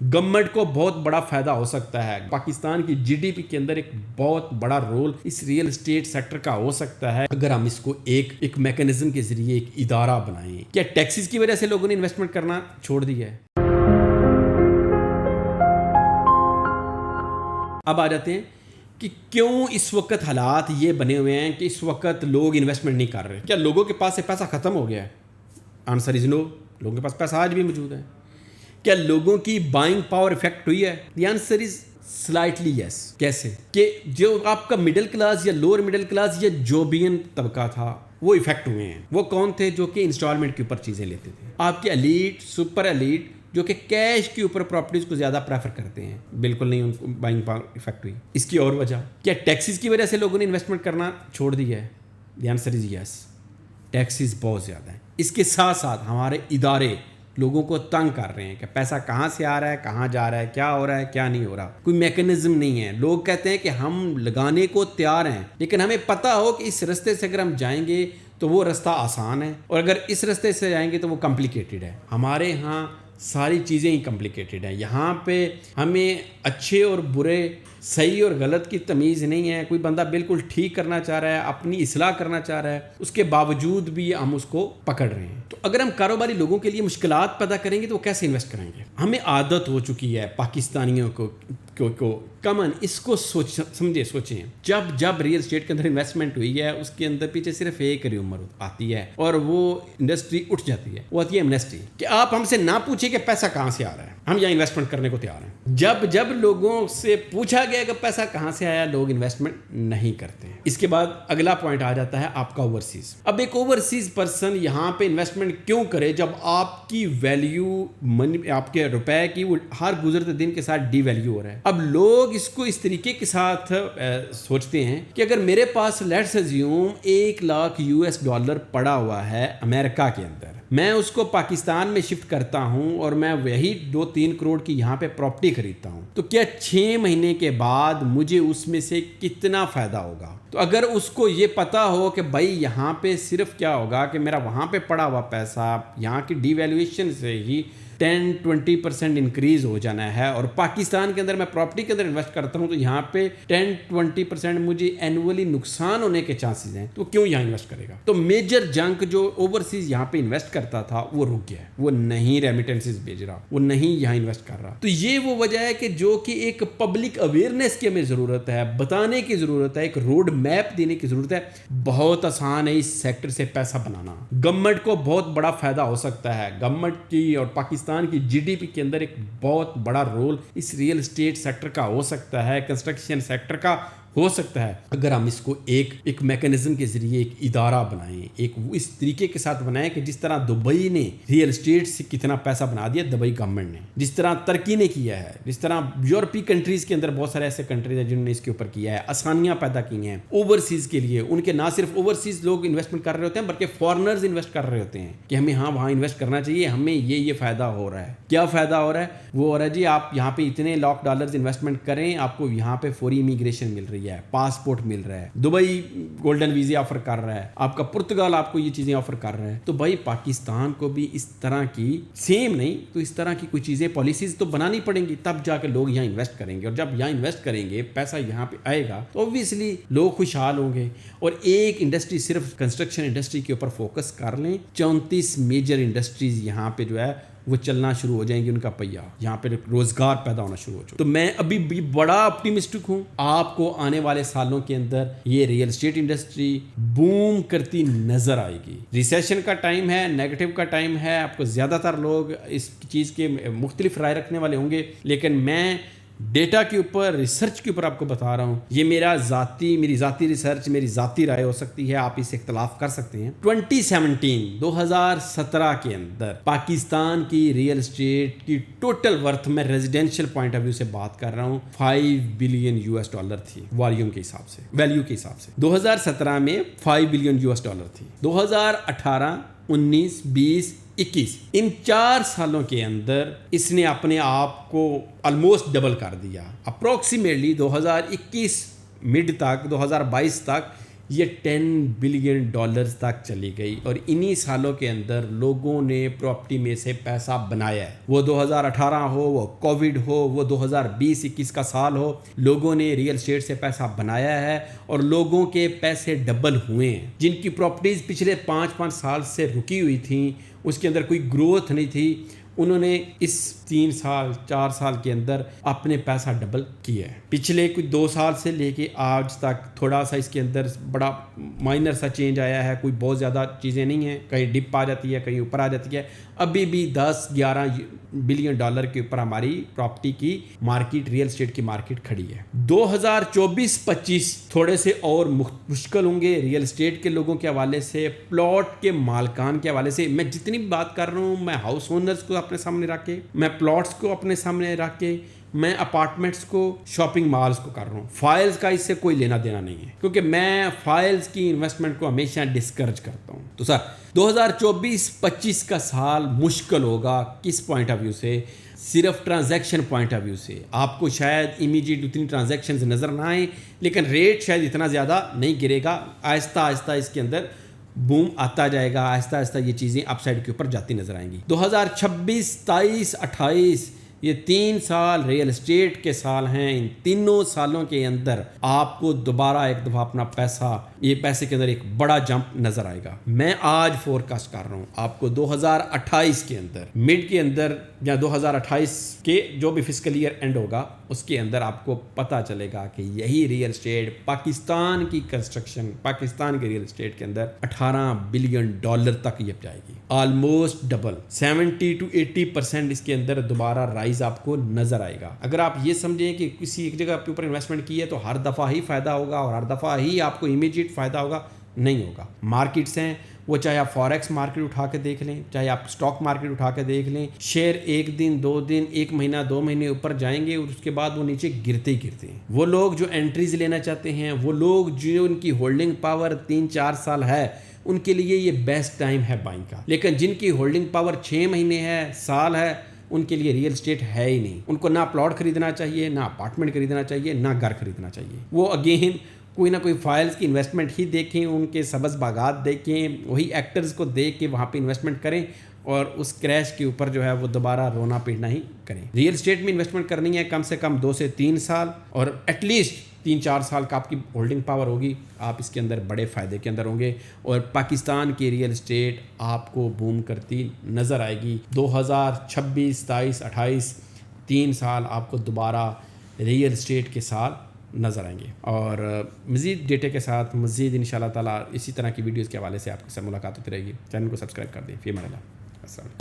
Government کو بہت بڑا فائدہ ہو سکتا ہے. پاکستان کی جی ڈی پی کے اندر ایک بہت بڑا رول اس ریئل اسٹیٹ سیکٹر کا ہو سکتا ہے اگر ہم اس کو ایک میکانزم کے ذریعے ایک ادارہ بنائیں. کیا ٹیکسز کی وجہ سے لوگوں نے انویسٹمنٹ کرنا چھوڑ دیا ہے؟ اب آ جاتے ہیں کہ کیوں اس وقت حالات یہ بنے ہوئے ہیں کہ اس وقت لوگ انویسٹمنٹ نہیں کر رہے. کیا لوگوں کے پاس سے پیسہ ختم ہو گیا ہے؟ آنسر از نو. لوگوں کے پاس پیسہ آج بھی موجود ہے. کیا لوگوں کی بائنگ پاور افیکٹ ہوئی ہے؟ دی آنسر از سلائٹلی یس. کیسے؟ کہ جو آپ کا مڈل کلاس یا لوور مڈل کلاس یا جوبین طبقہ تھا وہ افیکٹ ہوئے ہیں. وہ کون تھے؟ جو کہ انسٹالمنٹ کے اوپر چیزیں لیتے تھے. آپ کے ایلیٹ، سپر ایلیٹ جو کہ کیش کے اوپر پراپرٹیز کو زیادہ پریفر کرتے ہیں، بالکل نہیں ان کو بائنگ پاور افیکٹ ہوئی. اس کی اور وجہ کیا ٹیکسز کی وجہ سے لوگوں نے انویسٹمنٹ کرنا چھوڑ دیا ہے؟ The answer is yes. Taxes بہت زیادہ ہیں. اس کے ساتھ ساتھ ہمارے ادارے لوگوں کو تنگ کر رہے ہیں کہ پیسہ کہاں سے آ رہا ہے، کہاں جا رہا ہے، کیا ہو رہا ہے، کیا نہیں ہو رہا. کوئی میکانزم نہیں ہے. لوگ کہتے ہیں کہ ہم لگانے کو تیار ہیں، لیکن ہمیں پتہ ہو کہ اس رستے سے اگر ہم جائیں گے تو وہ رستہ آسان ہے، اور اگر اس رستے سے جائیں گے تو وہ کمپلیکیٹڈ ہے. ہمارے ہاں ساری چیزیں ہی کمپلیکیٹڈ ہیں. یہاں پہ ہمیں اچھے اور برے، صحیح اور غلط کی تمیز نہیں ہے. کوئی بندہ بالکل ٹھیک کرنا چاہ رہا ہے، اپنی اصلاح کرنا چاہ رہا ہے، اس کے باوجود بھی ہم اس کو پکڑ رہے ہیں. تو اگر ہم کاروباری لوگوں کے لیے مشکلات پیدا کریں گے تو وہ کیسے انویسٹ کریں گے؟ ہمیں عادت ہو چکی ہے پاکستانیوں کو کمن اس کو سوچیں جب ریئل اسٹیٹ کے اندر انویسٹمنٹ ہوئی ہے اس کے اندر پیچھے صرف ایک ریومر آتی ہے اور وہ انڈسٹری اٹھ جاتی ہے. وہ آتی ہے ایمنسٹی، کہ آپ ہم سے نہ پوچھیں کہ پیسہ کہاں سے آ رہا ہے، ہم یہاں انویسٹمنٹ کرنے کو تیار ہیں. جب لوگوں سے پوچھا گیا کہ پیسہ کہاں سے آیا، لوگ انویسٹمنٹ نہیں کرتے. اس کے بعد اگلا پوائنٹ آ جاتا ہے آپ کا اوورسیز. اب ایک اوورسیز پرسن یہاں پہ انویسٹمنٹ کیوں کرے جب آپ کی ویلیو آپ کے روپے کی وہ ہر گزرتے دن کے ساتھ ڈی ویلیو ہو رہا ہے. اب لوگ اس کو اس طریقے کے ساتھ سوچتے ہیں کہ اگر میرے پاس لیٹس اسیوم $1,00,000 پڑا ہوا ہے امریکہ کے اندر، میں اس کو پاکستان میں شفٹ کرتا ہوں اور میں وہی 2-3 کروڑ کی یہاں پہ پراپرٹی خریدتا ہوں، تو کیا 6 مہینے کے بعد مجھے اس میں سے کتنا فائدہ ہوگا؟ تو اگر اس کو یہ پتا ہو کہ بھائی یہاں پہ صرف کیا ہوگا کہ میرا وہاں پہ پڑا ہوا پیسہ یہاں کی ڈی ویلیویشن سے ہی 10-20% انکریز ہو جانا ہے، اور پاکستان کے اندر میں پراپرٹی کے اندر انویسٹ کرتا ہوں تو یہاں پہ 10-20% مجھے اینولی نقصان ہونے کے چانسز ہیں، تو کیوں یہاں انویسٹ کرے گا؟ تو میجر جنک جو اوورسیز یہاں پہ انویسٹ کرتا تھا وہ رک گیا ہے. وہ نہیں ریمیٹنسز بھیج رہا، وہ نہیں یہاں انویسٹ کر رہا. تو یہ وہ وجہ ہے کہ جو کہ ایک پبلک اویئرنیس کی ہمیں ضرورت ہے، بتانے کی ضرورت ہے، ایک روڈ میپ دینے کی ضرورت ہے. بہت آسان ہے اس سیکٹر سے پیسہ بنانا. گورنمنٹ کو بہت بڑا فائدہ ہو سکتا ہے. گورنمنٹ کی اور پاکستان کی جی ڈی پی کے اندر ایک بہت بڑا رول اس ریئل اسٹیٹ سیکٹر کا ہو سکتا ہے، کنسٹرکشن سیکٹر کا ہو سکتا ہے اگر ہم اس کو ایک میکانزم کے ذریعے ایک ادارہ بنائیں، ایک اس طریقے کے ساتھ بنائیں کہ جس طرح دبئی نے ریئل اسٹیٹ سے کتنا پیسہ بنا دیا دبئی گورنمنٹ نے، جس طرح ترکی نے کیا ہے، جس طرح یورپی کنٹریز کے اندر بہت سارے ایسے کنٹریز ہیں جنہوں نے اس کے اوپر کیا ہے، آسانیاں پیدا کی ہیں اوورسیز کے لیے. ان کے نہ صرف اوورسیز لوگ انویسٹمنٹ کر رہے ہوتے ہیں بلکہ فارنرز انویسٹ کر رہے ہوتے ہیں کہ ہمیں ہاں وہاں انویسٹ کرنا چاہیے، ہمیں یہ فائدہ ہو رہا ہے. کیا فائدہ ہو رہا ہے؟ وہ ہو رہا ہے جی آپ یہاں پہ اتنے $1,00,000 انویسٹمنٹ کریں، آپ کو یہاں پہ فوری امیگریشن مل رہی ہے، پاسپورٹ مل رہا ہے، دبئی گولڈن ویزے آفر کر رہا ہے، آپ کا پرتگال آپ کو یہ چیزیں آفر کر رہا ہے. تو بھائی پاکستان کو بھی اس طرح کی سیم نہیں تو اس طرح کی کوئی چیزیں پالیسیز تو بنانی پڑیں گی، تب جا کے لوگ یہاں انویسٹ کریں گے. اور جب یہاں انویسٹ کریں گے پیسہ یہاں پہ آئے گا تو اوبویسلی لوگ خوشحال ہوں گے. اور ایک انڈسٹری صرف کنسٹرکشن انڈسٹری کے اوپر فوکس کر لیں، 34 میجر انڈسٹریز یہاں پہ جو ہے وہ چلنا شروع ہو جائیں گے، ان کا پہیہ یہاں پہ روزگار پیدا ہونا شروع ہو جائے. تو میں ابھی بھی بڑا آپٹیمسٹک ہوں، آپ کو آنے والے سالوں کے اندر یہ ریئل اسٹیٹ انڈسٹری بوم کرتی نظر آئے گی. ریسیشن کا ٹائم ہے، نیگیٹو کا ٹائم ہے، آپ کو زیادہ تر لوگ اس چیز کے مختلف رائے رکھنے والے ہوں گے، لیکن میں ڈیٹا کے اوپر، ریسرچ کے اوپر آپ کو بتا رہا ہوں. یہ میری ذاتی ریسرچ، میری ذاتی رائے ہو سکتی ہے، آپ اس سے اختلاف کر سکتے ہیں. 2017 کے اندر پاکستان کی ریئل اسٹیٹ کی ٹوٹل ورتھ میں ریزیڈینشیل پوائنٹ آف ویو سے بات کر رہا ہوں $5 بلین تھی والیوم کے حساب سے، ویلیو کے حساب سے. 2017 میں $5 بلین تھی. 2018 19 20 21 ان 4 سالوں کے اندر اس نے اپنے آپ کو آلموسٹ ڈبل کر دیا. اپروکسیمیٹلی 2021 مڈ تک 2022 تک یہ $10 بلین تک چلی گئی، اور انہی سالوں کے اندر لوگوں نے پراپرٹی میں سے پیسہ بنایا ہے. وہ 2018 ہو، وہ کووڈ ہو، وہ 2020-21 کا سال ہو، لوگوں نے ریئل اسٹیٹ سے پیسہ بنایا ہے اور لوگوں کے پیسے ڈبل ہوئے ہیں. جن کی پراپرٹیز پچھلے 5 سال سے رکی ہوئی تھیں، اس کے اندر کوئی گروتھ نہیں تھی، انہوں نے اس 3 سال 4 سال کے اندر اپنے پیسہ ڈبل کیا ہے. پچھلے کچھ 2 سال سے لے کے آج تک تھوڑا سا اس کے اندر بڑا مائنر سا چینج آیا ہے، کوئی بہت زیادہ چیزیں نہیں ہیں، کہیں ڈپ آ جاتی ہے، کہیں اوپر آ جاتی ہے. ابھی بھی $10-11 بلین کے اوپر ہماری پراپرٹی کی مارکیٹ، ریئل اسٹیٹ کی مارکیٹ کھڑی ہے. 2024-25 تھوڑے سے اور مشکل ہوں گے ریئل اسٹیٹ کے لوگوں کے حوالے سے، پلاٹ کے مالکان کے حوالے سے. میں جتنی بھی بات کر رہا ہوں، میں ہاؤس اونرز کو اپنے سامنے رکھ کے، میں پلاٹس کو اپنے سامنے رکھ کے، میں اپارٹمنٹس کو، شاپنگ مالز کو کر رہا ہوں. فائلز کا اس سے کوئی لینا دینا نہیں ہے، کیونکہ میں فائلز کی انویسٹمنٹ کو ہمیشہ ڈسکریج کرتا ہوں. تو سر 2024-25 کا سال مشکل ہوگا. کس پوائنٹ آف ویو سے؟ صرف ٹرانزیکشن پوائنٹ آف ویو سے. آپ کو شاید امیجیٹ اتنی ٹرانزیکشنز نظر نہ آئیں، لیکن ریٹ شاید اتنا زیادہ نہیں گرے گا. آہستہ آہستہ اس کے اندر بوم آتا جائے گا، آہستہ آہستہ یہ چیزیں اپ سائڈ کے اوپر جاتی نظر آئیں گی. 2026, 23, 28 یہ 3 سال ریئل اسٹیٹ کے سال ہیں. ان تینوں سالوں کے اندر آپ کو دوبارہ ایک دفعہ اپنا پیسے کے اندر ایک بڑا جمپ نظر آئے گا. میں آج فورکاسٹ کر رہا ہوں آپ کو 2028 کے اندر، مڈ کے اندر، یا 2028 کے جو بھی فسکل ایئر اینڈ ہوگا اس کے اندر آپ کو پتہ چلے گا کہ یہی ریئل اسٹیٹ، پاکستان کی کنسٹرکشن، پاکستان کے ریئل اسٹیٹ کے اندر $18 بلین تک یہ جائے گی. آلموسٹ ڈبل، 70-80% اس کے اندر دوبارہ رائز آپ کو نظر آئے گا. اگر آپ یہ سمجھیں کہ کسی ایک جگہ کے اوپر انویسٹمنٹ کی ہے تو ہر دفعہ ہی فائدہ ہوگا اور ہر دفعہ ہی آپ کو امیجیٹ فائدہ ہوگا، نہیں ہوگا. مارکیٹس ہیں، وہ چاہے آپ فوریکس مارکیٹ اٹھا کے دیکھ لیں، چاہے آپ اسٹاک مارکیٹ اٹھا کے دیکھ لیں، شیئر 1 دن 2 دن 1 مہینہ 2 مہینے اوپر جائیں گے اور اس کے بعد وہ نیچے گرتے ہی گرتے ہیں. وہ لوگ جو انٹریز لینا چاہتے ہیں، وہ لوگ جو ان کی ہولڈنگ پاور 3-4 سال ہے، ان کے لیے یہ بیسٹ ٹائم ہے بائنگ کا. لیکن جن کی ہولڈنگ پاور 6 مہینے ہے، سال ہے، ان کے لیے ریئل اسٹیٹ ہے ہی نہیں. ان کو نہ پلاٹ خریدنا چاہیے، نہ اپارٹمنٹ خریدنا چاہیے، نہ گھر خریدنا چاہیے. وہ اگین کوئی نہ کوئی فائلز کی انویسٹمنٹ ہی دیکھیں، ان کے سبز باغات دیکھیں، وہی ایکٹرز کو دیکھ کے وہاں پہ انویسٹمنٹ کریں اور اس کریش کے اوپر جو ہے وہ دوبارہ رونا پیٹنا ہی کریں. ریئل اسٹیٹ میں انویسٹمنٹ کرنی ہے کم سے کم 2 سے 3 سال، اور ایٹ لیسٹ 3-4 سال کا آپ کی ہولڈنگ پاور ہوگی. آپ اس کے اندر بڑے فائدے کے اندر ہوں گے اور پاکستان کی ریئل اسٹیٹ آپ کو بوم کرتی نظر آئے گی. 2026, 23, 28 3 سال آپ کو دوبارہ ریئل اسٹیٹ کے سال نظر آئیں گے. اور مزید ڈیٹے کے ساتھ مزید انشاءاللہ تعالیٰ اسی طرح کی ویڈیوز کے حوالے سے آپ کے ساتھ ملاقات ہوتی رہے گی. چینل کو سبسکرائب کر دیں. فی امان اللہ. السلام.